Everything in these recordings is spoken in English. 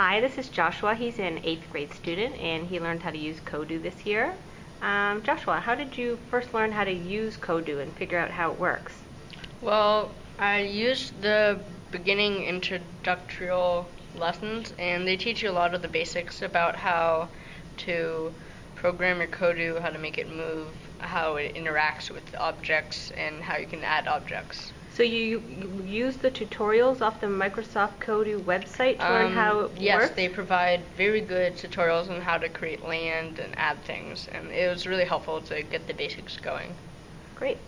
Hi, this is Joshua. He's an 8th grade student and he learned how to use Kodu this year. Joshua, how did you first learn how to use Kodu and figure out how it works? Well, I used the beginning introductory lessons, and they teach you a lot of the basics about how to program your Kodu, how to make it move, how it interacts with objects, and how you can add objects. So you use the tutorials off the Microsoft Kodu website to learn how it works? Yes, they provide very good tutorials on how to create land and add things, and it was really helpful to get the basics going. Great.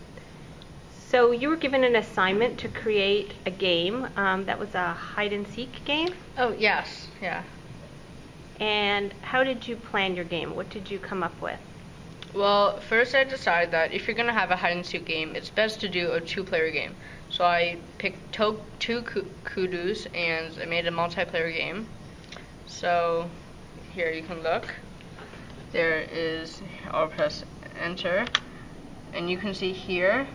So you were given an assignment to create a game that was a hide-and-seek game? Oh, yes, yeah. And how did you plan your game? What did you come up with? Well, first I decided that if you're going to have a hide-and-seek game, it's best to do a 2-player game. So I picked two Kodus and I made a multiplayer game. So here you can look. There is, I'll press enter, and you can see here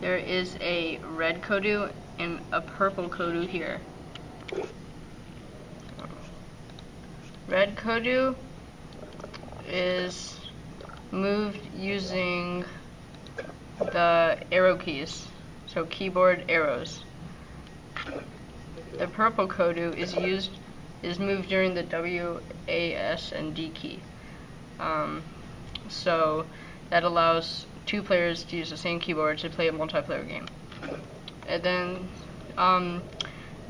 there is a red Kodu and a purple Kodu here. Red Kodu is moved using the arrow keys, so keyboard arrows. The purple Kodu is moved during the W, A, S, and D key. So that allows 2 players to use the same keyboard to play a multiplayer game. And then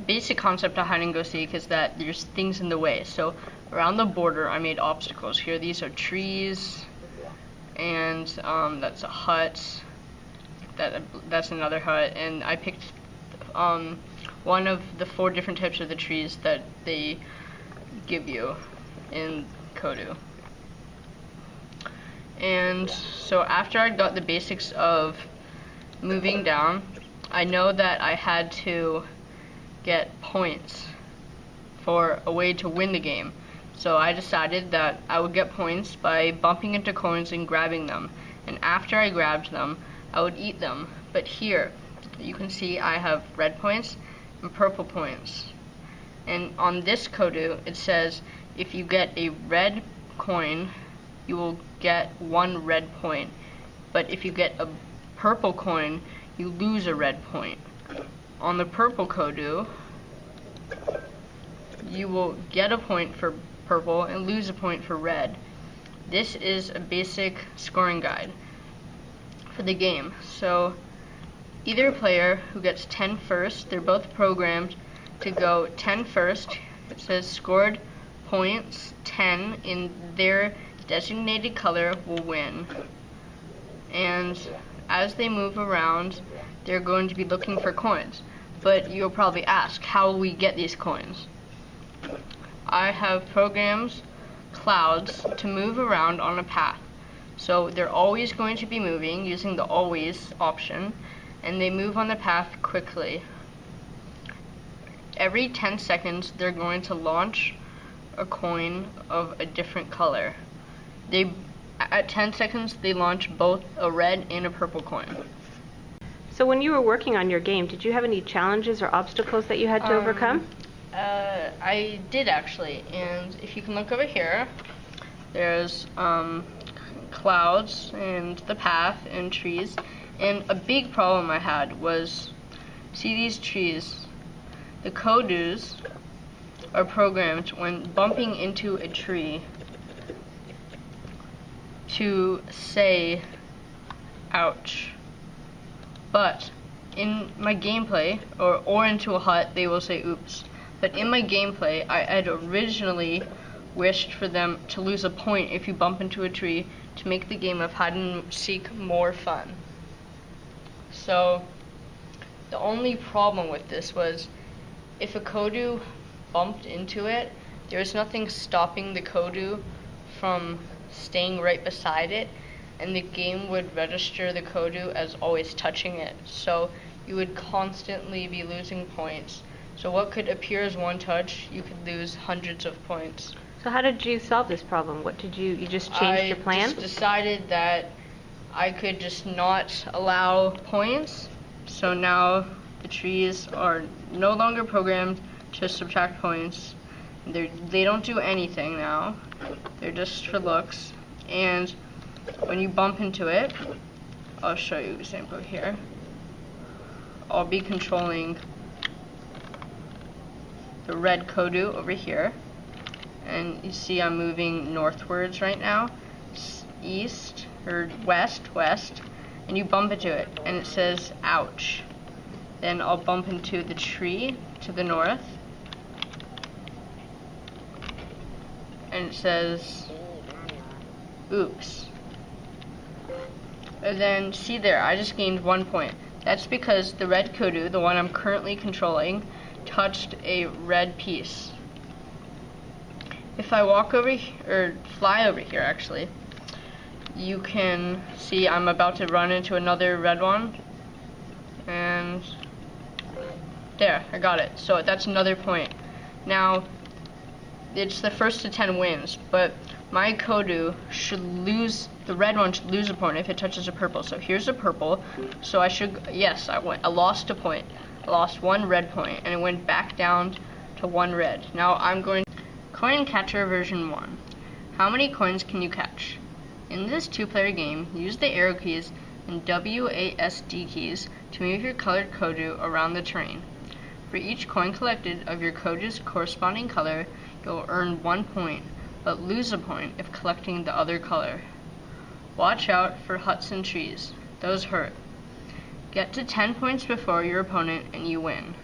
basic concept of hide and go seek is that there's things in the way. So around the border I made obstacles. Here these are trees, and that's a hut, that's another hut, and I picked one of the 4 different types of the trees that they give you in Kodu. And so after I got the basics of moving down, I know that I had to get points for a way to win the game. So I decided that I would get points by bumping into coins and grabbing them. And after I grabbed them, I would eat them. But here, you can see I have red points and purple points. And on this Kodu, it says if you get a red coin, you will get 1 red point. But if you get a purple coin, you lose a red point. On the purple Kodu, you will get a point for purple and lose a point for red. This is a basic scoring guide for the game. So either player who gets 10 first, they're both programmed to go 10 first. It says scored points 10 in their designated color will win. And as they move around, they're going to be looking for coins. But you'll probably ask, how will we get these coins? I have programmed clouds to move around on a path. So they're always going to be moving using the always option, and they move on the path quickly. Every 10 seconds they're going to launch a coin of a different color. At 10 seconds they launch both a red and a purple coin. So when you were working on your game, did you have any challenges or obstacles that you had to overcome? I did actually, and if you can look over here, there's clouds and the path and trees, and a big problem I had was, see these trees? The Kodus are programmed when bumping into a tree to say ouch. But in my gameplay, or into a hut, they will say oops. But in my gameplay, I had originally wished for them to lose a point if you bump into a tree to make the game of hide and seek more fun. So the only problem with this was if a Kodu bumped into it, there was nothing stopping the Kodu from staying right beside it, and the game would register the Kodu as always touching it. So you would constantly be losing points. So what could appear as 1 touch, you could lose hundreds of points. So how did you solve this problem? What did you just changed your plan? I just decided that I could just not allow points. So now the trees are no longer programmed to subtract points. They don't do anything now. They're just for looks. And when you bump into it, I'll show you an example here. I'll be controlling the red Kodu over here. And you see I'm moving northwards right now. East, or west, and you bump into it, and it says, ouch. Then I'll bump into the tree to the north, and it says, oops. And then, see there, I just gained 1 point. That's because the red Kodu, the one I'm currently controlling, touched a red piece. If I walk over or fly over here actually, you can see I'm about to run into another red one, and there, I got it. So that's another point. Now, it's the first to 10 wins, but my Kodu should lose, the red one should lose a point if it touches a purple. So here's a purple, so I should, yes, I lost a point. I lost 1 red point, and it went back down to 1 red. Now I'm going Coin Catcher version 1. How many coins can you catch? In this 2-player game, use the arrow keys and WASD keys to move your colored Kodu around the terrain. For each coin collected of your Kodu's corresponding color, you'll earn 1 point, but lose a point if collecting the other color. Watch out for huts and trees. Those hurt. Get to 10 points before your opponent and you win.